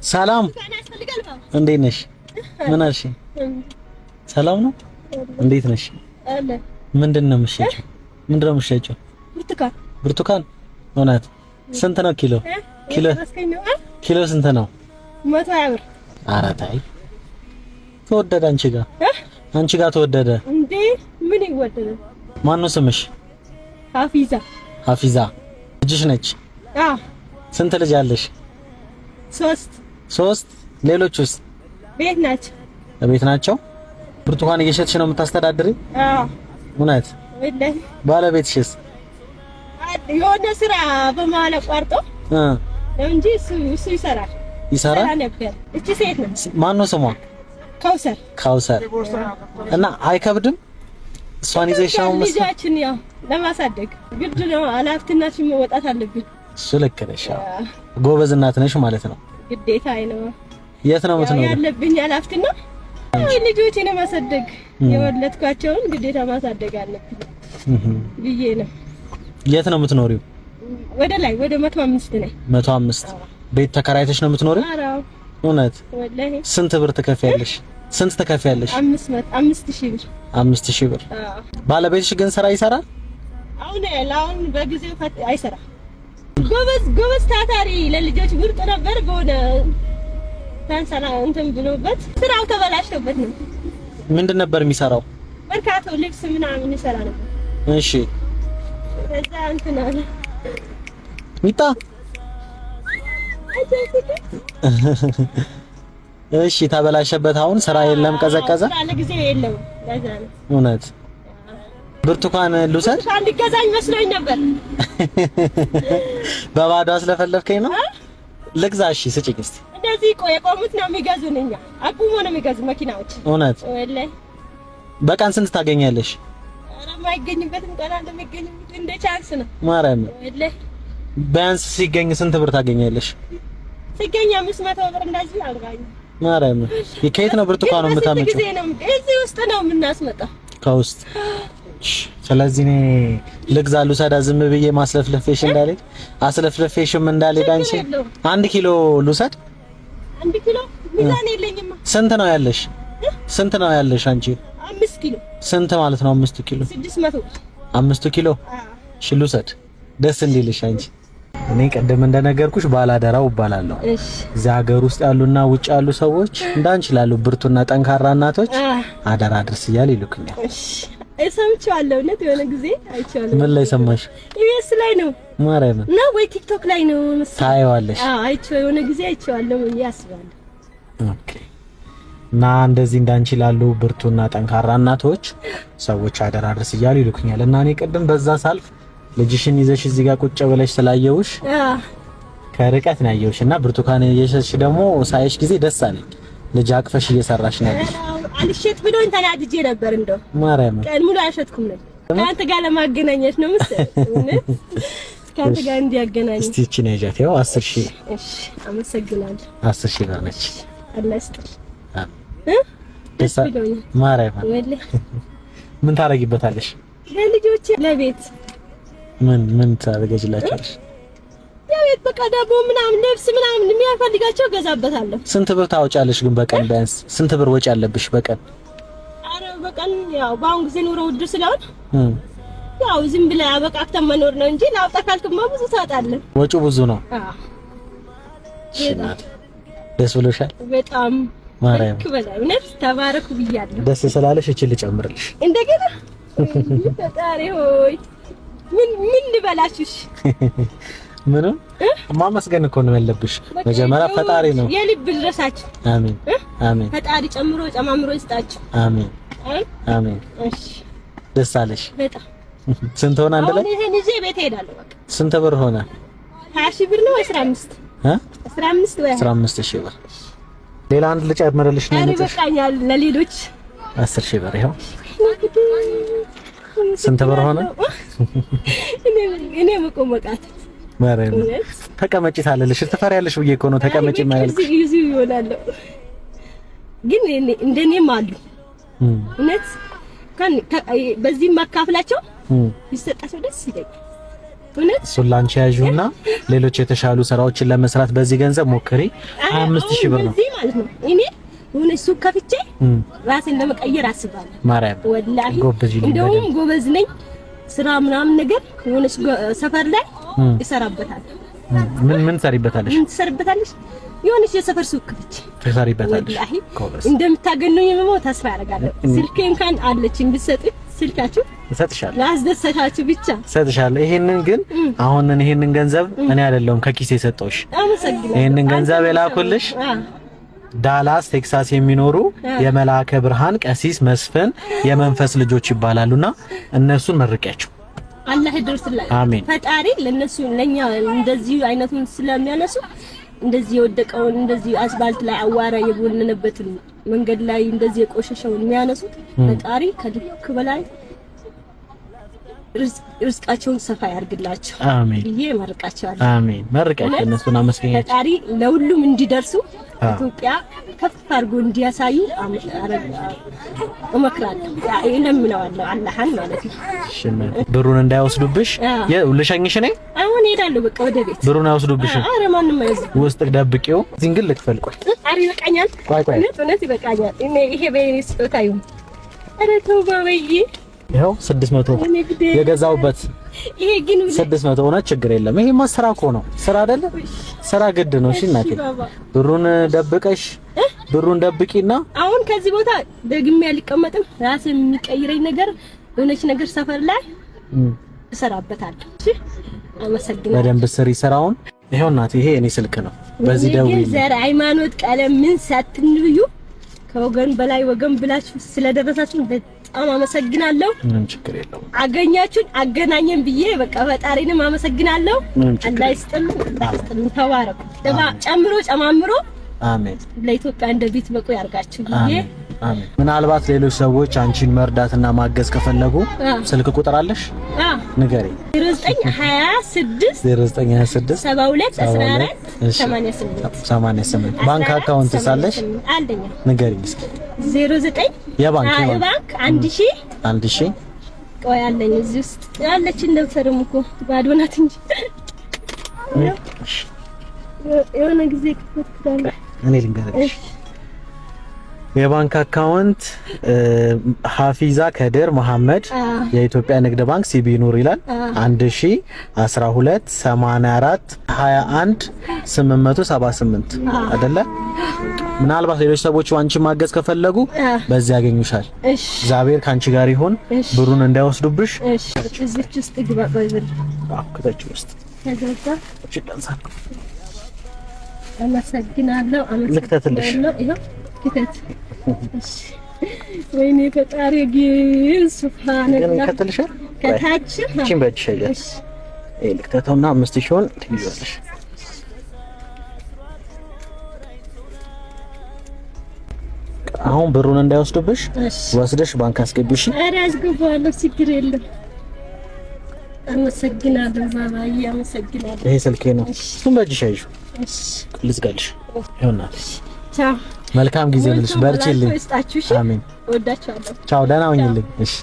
ሰላም እንዴት ነሽ? ምን አልሽ? ሰላም ነው። እንዴት ነሽ? ምንድነው የምትሸጪው? ምንድነው የምትሸጪው? ብርቱካን። እውነት? ስንት ነው ኪሎ? ኪሎ ስንት ነው? 120 ብር። ኧረ ተይ ተወደደ። አንቺ ጋር ተወደደ እንዴ? ምን ይወደደ? ማን ነው ስምሽ? ሀፊዛ ልጅሽ ነች? አዎ። ስንት ልጅ አለሽ? 3 ሌሎቹስ? ቤት ናቸው። ብርቱካን እየሸጥሽ ነው የምታስተዳድሪ? አዎ። እውነት? ወላሂ። ባለቤትሽስ? የሆነ ስራ በመሀል አቋርጦ እንጂ እሱ ይሰራል ነበር። እቺ ሴት ነው። ማን ነው ስሟ? ካውሰር። እና አይከብድም? እሷን ይዘሽ ነው ልጃችን ያው ለማሳደግ ግድ ነው። ኃላፊነትሽን መወጣት አለብኝ። እሱ ልክ ነሽ። ጎበዝ እናት ነሽ ማለት ነው። ግዴታ ነው። የት ነው የምትኖሪው? ያለብኝ ኃላፊነት ልጆቼን ማሳደግ፣ የወለድኳቸውን ግዴታ ማሳደግ አለብኝ ብዬ ነው። የት ነው የምትኖሪው? ወደ ላይ ወደ 105 ነኝ። 105 ቤት ተከራይተሽ ነው የምትኖሪው? ኧረ እውነት? ወላሂ። ስንት ብር ትከፍያለሽ? ስንት ትከፍያለሽ? 5000 ብር። 5000 ብር። ባለቤትሽ ግን ስራ ይሰራል? አሁን በጊዜው አይሰራም። ጎበዝ ታታሪ ለልጆች ምርጥ ነበር። በሆነ ታንሳና እንትን ብሎበት ስራው ተበላሽቶበት ነው። ምንድን ነበር የሚሰራው? መርካቶ ልብስ ምናምን ይሰራ ነበር። እሺ። ከዛ እንትን አለ ሚጣ። እሺ ተበላሸበት። አሁን ስራ የለም፣ ቀዘቀዘ። ለጊዜው የለም። ለዛ ነው። እውነት? ብርቱካን ልውሰድ? እንዲገዛኝ መስሎኝ ነበር። በባዶ አስለፈለፍከኝ ነው። ልግዛ? እሺ ስጪኝ እስቲ። እንደዚህ የቆሙት ነው የሚገዙን፣ እኛ አቁሞ ነው የሚገዙ መኪናዎች። እውነት? ወላሂ። በቀን ስንት ታገኛለሽ? ኧረ የማይገኝበትም ቀን አለ፣ የሚገኝበት እንደ ቻንስ ነው። ማርያም። ወላሂ። ቢያንስ ሲገኝ ስንት ብር ታገኛለሽ? ሲገኝ 500 ብር እንደዚህ አልጋኝ። ማርያም። ከየት ነው ብርቱካኑ የምታመጪው? እዚህ ውስጥ ነው የምናስመጣው፣ ከውስጥ። ስለዚህ እኔ ልግዛ ልውሰዳ? ዝም ብዬ ማስለፍለፌሽ እንዳልሄድ አስለፍለፌሽም እንዳልሄድ አንቺ 1 ኪሎ ልውሰድ? 1 ኪሎ ሚዛን የለኝማ። ስንት ነው ያለሽ? ስንት ነው ያለሽ አንቺ? 5 ኪሎ። ስንት ማለት ነው 5 ኪሎ? 600። 5 ኪሎ። እሺ ልውሰድ፣ ደስ እንዲልሽ አንቺ። እኔ ቀደም እንደነገርኩሽ ባላደራው እባላለሁ። እሺ። እዚህ ሀገር ውስጥ ያሉና ውጭ ያሉ ሰዎች እንዳንቺ ላሉ ብርቱና ጠንካራ እናቶች አደራ አድርስ እያሉ ይልኩኛል። እሺ። ሰምቼዋለሁ። እውነት የሆነ ጊዜ አይቼዋለሁ። ምን ላይ ሰማሽ? ኢቢኤስ ላይ ነው። ማርያም ነው ወይ ቲክቶክ ላይ ነው መሰለኝ። ታየዋለሽ? አይቼው የሆነ ጊዜ አይቼዋለሁ ያስባለሁ። ኦኬ። እና እንደዚህ እንዳንቺ ላሉ ብርቱና ጠንካራ እናቶች ሰዎች አደራ አድርስ እያሉ ይልኩኛል። እና እኔ ቀደም በዛ ሳልፍ ልጅሽን ይዘሽ እዚህ ጋር ቁጭ ብለሽ ስላየውሽ ከርቀት ነው ያየውሽ። እና ብርቱካን እየሸጥሽ ደግሞ ሳይሽ ጊዜ ደስ አለኝ። ልጅ አቅፈሽ እየሰራሽ ነበር። አልሸጥ ብሎኝ ተናድጄ ነበር። እንደው ማርያም ቀን ሙሉ አልሸጥኩም ነበር። ከአንተ ጋር ለማገናኘት ነው መሰለኝ። ከአንተ ጋር እንዲያገናኝ። እስቲ እቺ ነጃት ያው 10000። እሺ አመሰግናለሁ። 10000 ብር ነች። አላስጥል ደስ ብሎኛል። ማርያም ምን ታረጊበታለሽ? ለልጆቼ ለቤት ምን ታረጋጅላችኋለሽ? የቤት በቃ ዳቦ ምናምን ልብስ ምናምን የሚያፈልጋቸው ገዛበታለሁ። ስንት ብር ታወጫለሽ ግን በቀን? ቢያንስ ስንት ብር ወጪ አለብሽ በቀን? አረ በቀን ያው በአሁን ጊዜ ኑሮ ውድ ስለሆነ ያው ዝም ብለህ አበቃክተን መኖር ነው እንጂ ላውጣ ካልክማ ብዙ ታጣለህ። ወጪው ብዙ ነው። ደስ ብሎሻል? በጣም ማርያም በላይ እውነት ተባረኩ ብያለሁ። ደስ ስላለሽ እቺ ልጨምርልሽ እንደገና። ፈጣሪ ሆይ ምን ልበላችሁሽ? ምንም ማመስገን እኮ ነው ያለብሽ። መጀመሪያ ፈጣሪ ነው። የልብ ድረሳችሁ። አሜን አሜን። ፈጣሪ ጨማምሮ ይስጣችሁ። አሜን አሜን። እሺ ደስ አለሽ? በጣም። ስንት ሆነ አንድ ላይ? አሁን ይሄን ይዤ ቤት እሄዳለሁ። በቃ ስንት ብር ሆነ? 20000 ብር ነው 15 15 ወይ 15000 ብር። ሌላ አንድ ልጨምርልሽ ነው። አሬ በቃኛል። ለሌሎች 10000 ብር ይኸው። ስንት ብር ሆነ? እኔ መቆመቃት ማርያም ተቀመጪ ታለልሽ። ትፈሪያለሽ ብዬ እኮ ነው ተቀመጪ ማለት። እዚህ ይሆናል ግን እንደኔም አሉ እውነት በዚህ ማካፍላቸው ይሰጣቸው ደስ ይለኛል። እውነት እሱን ላንቺ ያዡና ሌሎች የተሻሉ ስራዎችን ለመስራት በዚህ ገንዘብ ሞክሪ። 25000 ብር ነው እዚህ ማለት ነው። እኔ የሆነ ሱቅ ከፍቼ ራሴን ለመቀየር አስባለሁ። ማርያም ወላሂ እንደውም ጎበዝ ነኝ። ስራ ምናምን ነገር የሆነ ሰፈር ላይ ይሰራበታል። ምን ሰሪበታለሽ? የሆነች የሰፈር ሱቅ ከፍቼ ትሰሪበታለሽ። ወላሂ እንደምታገኙኝ ነው ተስፋ ያደርጋለሁ። ስልኬ እንኳን አለችኝ ብትሰጡኝ ስልካችሁ እሰጥሻለሁ። ላስደሰታችሁ ብቻ እሰጥሻለሁ። ይሄንን ግን አሁን ይሄንን ገንዘብ እኔ አይደለሁም ከኪሴ የሰጠሁሽ። አመሰግናለሁ። ይሄንን ገንዘብ የላኩልሽ ዳላስ ቴክሳስ የሚኖሩ የመላከ ብርሃን ቀሲስ መስፍን የመንፈስ ልጆች ይባላሉና እነሱን መርቂያቸው። አላህ ይደርስላችሁ። አሜን። ፈጣሪ ለነሱ ለኛ እንደዚህ አይነቱን ስለሚያነሱ እንደዚህ የወደቀውን እንደዚህ አስፋልት ላይ አዋራ የቦነነበትን መንገድ ላይ እንደዚህ የቆሸሸውን የሚያነሱት ፈጣሪ ከልክ በላይ ርዝቃቸውን ሰፋ ያርግላቸው። አሜን ብዬ መርቃቸዋለሁ። አሜን። መርቃቸው እነሱን አመስገኛቸው። ፈጣሪ ለሁሉም እንዲደርሱ ኢትዮጵያ ከፍ አድርጎ እንዲያሳዩ እመክራለሁ። እለምነዋለሁ አላህን ማለት ነው። እሺ ብሩን እንዳይወስዱብሽ ልሸኝሽ ነኝ። አሁን እሄዳለሁ በቃ ወደ ቤት። ብሩን አይወስዱብሽ። ኧረ ማንንም አይወስድ። ውስጥ ደብቂው። እዚህን ግን ልክፈል። ቆይ ኧረ ይበቃኛል። ቆይ እውነት ይበቃኛል። ይሄ በኔ ስጦታ ይሁን። ኧረ ተው ባበዬ። ይኸው 600 የገዛውበት ይሄ ግን 600 ሆነ። ችግር የለም። ይሄማ ስራ እኮ ነው። ስራ አይደለ? ስራ ግድ ነው። እሺ እናቴ ብሩን ደብቀሽ ብሩን ደብቂና አሁን ከዚህ ቦታ ደግሜ አልቀመጥም። ራሴ የሚቀይረኝ ነገር የሆነች ነገር ሰፈር ላይ እሰራበታለሁ። እሺ አመሰግናለሁ። በደንብ ስሪ ስራውን። ይሄው እናቴ ይሄ እኔ ስልክ ነው። በዚህ ደውዪ። ዘር ሃይማኖት ቀለም ምን ሳትንብዩ ከወገን በላይ ወገን ብላችሁ ስለደረሳችሁ በጣም አመሰግናለሁ። ምንም ችግር የለውም። አገኛችሁን አገናኘን ብዬ በቃ ፈጣሪንም አመሰግናለሁ። አላህ ይስጥልን። ተባረኩ። ጨምሮ ጨማምሮ አሜን። ለኢትዮጵያ እንደ ቤት በቁ ያርጋችሁ ብዬ አሜን። ምናልባት ሌሎች ሰዎች አንቺን መርዳትና ማገዝ ከፈለጉ ስልክ ቁጥር አለሽ? ንገሪ። 0926 72 ባንክ አካውንት ሳለሽ አንደኛ ንገሪኝ እስኪ። 09 የባንክ 1000 ቆይ አለኝ እዚህ ውስጥ ያለች እንደምሰርም እኮ ባዶ ናት እንጂ የሆነ ጊዜ ከተከታለ እኔ ልንገርሽ። የባንክ አካውንት ሐፊዛ ከድር መሐመድ የኢትዮጵያ ንግድ ባንክ ሲቢ ኑር ይላል 1012 84 21 878 አይደለ? ምናልባት ሌሎች ሰዎች አንቺ ማገዝ ከፈለጉ በዚህ ያገኙሻል። እግዚአብሔር ካንቺ ጋር ይሁን። ብሩን እንዳይወስዱብሽ። እዚች ውስጥ ግባ ባይብል ከተች ውስጥ ከዛ እቺ አመሰግናለሁ። ልክተትልሽ። ይሄው ክተት። እሺ ወይኔ ፈጣሪ ግን ሱብሃንአላህ ከተልሻል። ከታች እቺን በእጅሽ ያያሽ ልክተተውና 5000ን ትይዛለሽ። አሁን ብሩን እንዳይወስዱብሽ ወስደሽ ባንክ አስገቢሽ። ኧረ አስገባለሁ፣ ችግር የለም። አመሰግናለሁ ባባዬ፣ አመሰግናለሁ። ይሄ ስልኬ ነው። እሱን በእጅሽ ያይሽ። እሺ ልዝጋልሽ። ይሆናል። ቻው። መልካም ጊዜ ልልሽ። በርቺልኝ። አሜን። ወዳችኋለሁ። ቻው። ደህና ሁኚልኝ። እሺ